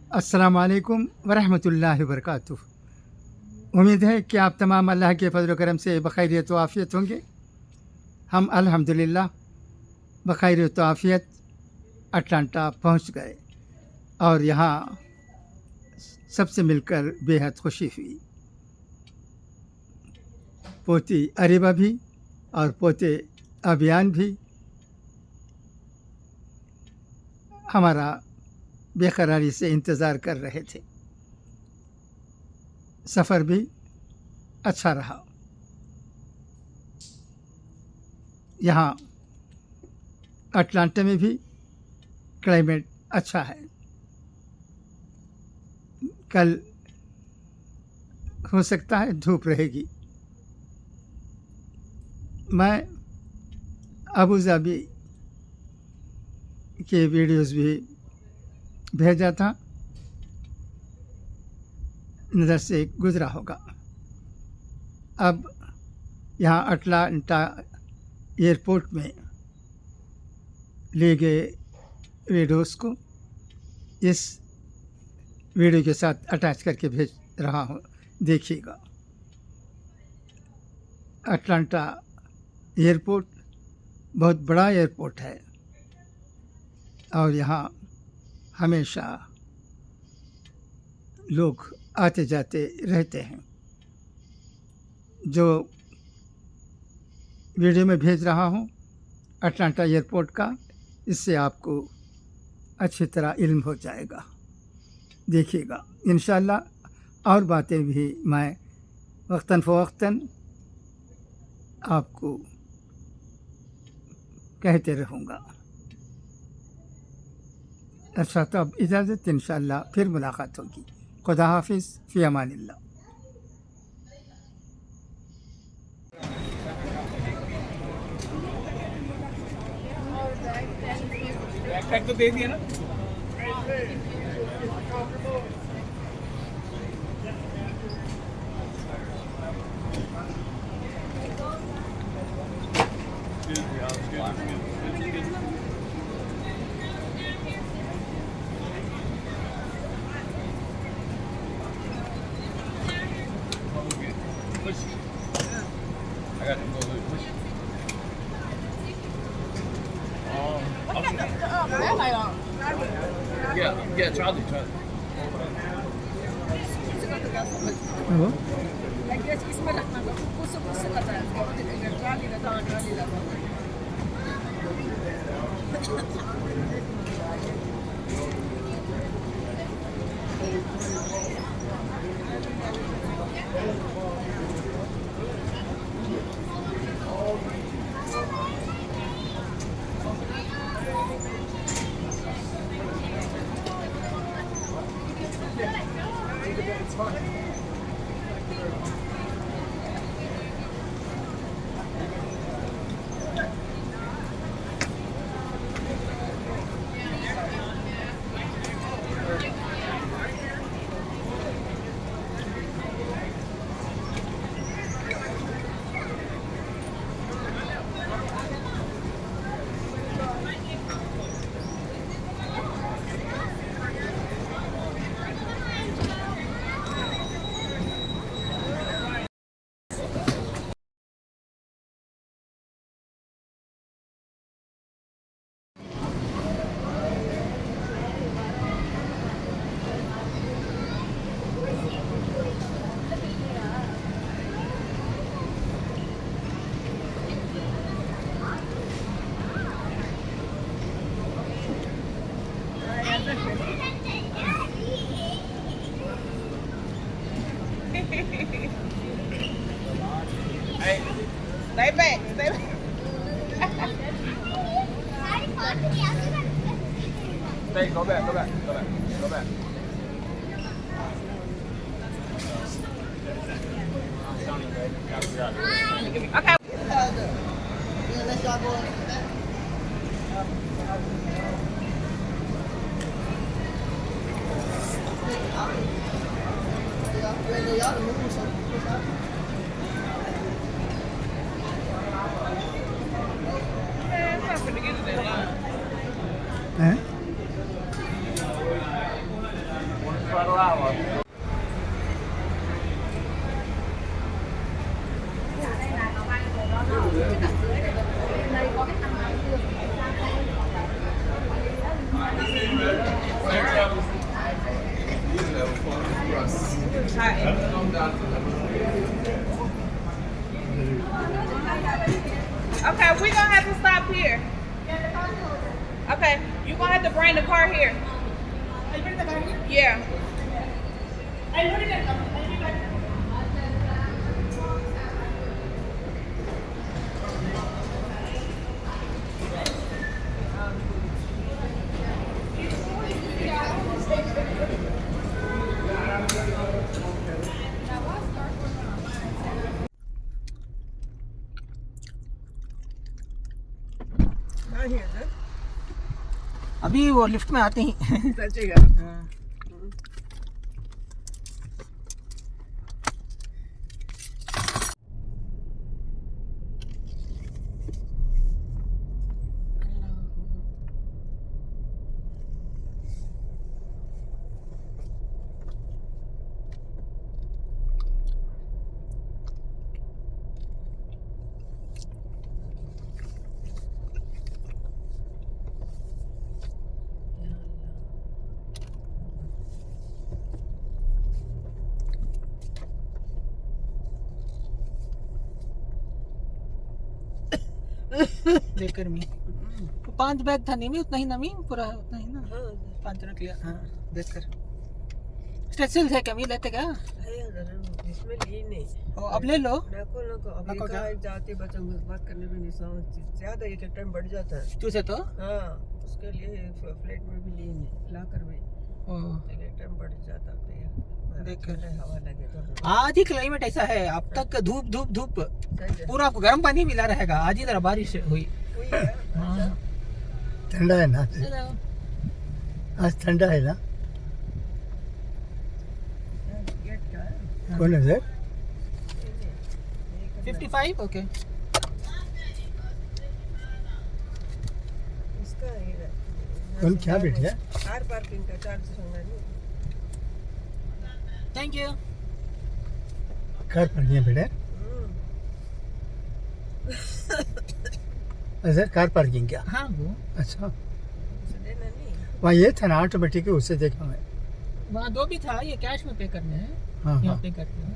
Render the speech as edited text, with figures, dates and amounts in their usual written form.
अस्सलाम वालेकुम वरहमतुल्लाहि वबरकातुह। उम्मीद है कि आप तमाम अल्लाह के फ़ज़ल व करम से बख़ैरियत व आफ़ियत होंगे। हम अल्हम्दुलिल्लाह बख़ैरियत व आफ़ियत अटलांटा पहुँच गए और यहाँ सबसे मिलकर बेहद खुशी हुई। पोती अरीबा भी और पोते अभियान भी हमारा बेकरारी से इंतज़ार कर रहे थे। सफ़र भी अच्छा रहा। यहाँ अटलांटा में भी क्लाइमेट अच्छा है। कल हो सकता है धूप रहेगी। मैं अबू धाबी के वीडियोस भी भेजा था, नज़र से गुज़रा होगा। अब यहाँ अटलांटा एयरपोर्ट में ले गए वीडियोस को इस वीडियो के साथ अटैच करके भेज रहा हूँ, देखिएगा। अटलांटा एयरपोर्ट बहुत बड़ा एयरपोर्ट है और यहाँ हमेशा लोग आते जाते रहते हैं। जो वीडियो में भेज रहा हूँ अटलांटा एयरपोर्ट का, इससे आपको अच्छी तरह इल्म हो जाएगा। देखिएगा, इंशाअल्लाह और बातें भी मैं वक्तन फ़वक्तन आपको कहते रहूँगा। अच्छा, तो अब इजाज़त, इंशाअल्लाह फिर मुलाकात होगी। खुदा हाफिज़, फ़ी अमानिल्लाह। बैकपैक तो दे दिया ना। Push. I got him. Go push. Yeah, Charlie. Hello, Hey, stay back. Stay. Go back. Okay. हैं? parlava. Okay, we're gonna have to stop here. Okay, you're gonna have to bring the car here. Yeah. अभी वो lift में आते ही हाँ। लेकर मी 5 bag था नहीं उतना ही नमी पूरा उतना ही ना 5 रख लिया हाँ देख कर स्ट्रेचेबल है क्या मी लेते क्या इसमें ली नहीं ओ अब ले लो नको अभी नको क्या? कहाँ जाते बच्चों को बात करने में नहीं समझती ज्यादा एक टाइम बढ़ जाता है तुझे तो हाँ उसके लिए फ्लाइट में भी ली नहीं लाकर भी ओ एक टाइम बढ़ जाता है देख ठंडा हवा लगे तो आज ही क्लाइमेट ऐसा है अब तक धूप धूप धूप सही है पूरा आपको गर्म पानी मिला रहेगा आज ही जरा बारिश हुई कोई है हाँ ठंडा है ना हेलो आज ठंडा है ना गेट का है कौन है सर 55 ओके इसका कौन क्या बैठ गया कार पार्किंग का चार्ज होगा नहीं थैंक यू कार पर गए बेटे सर कार पार्किंग क्या हाँ वो अच्छा उसे देना नहीं वहाँ ये था ना ऑटोमेटिक उससे देखा मैं वहाँ 2 भी था ये कैश में पे करने हैं हाँ यहाँ हाँ पे करते हैं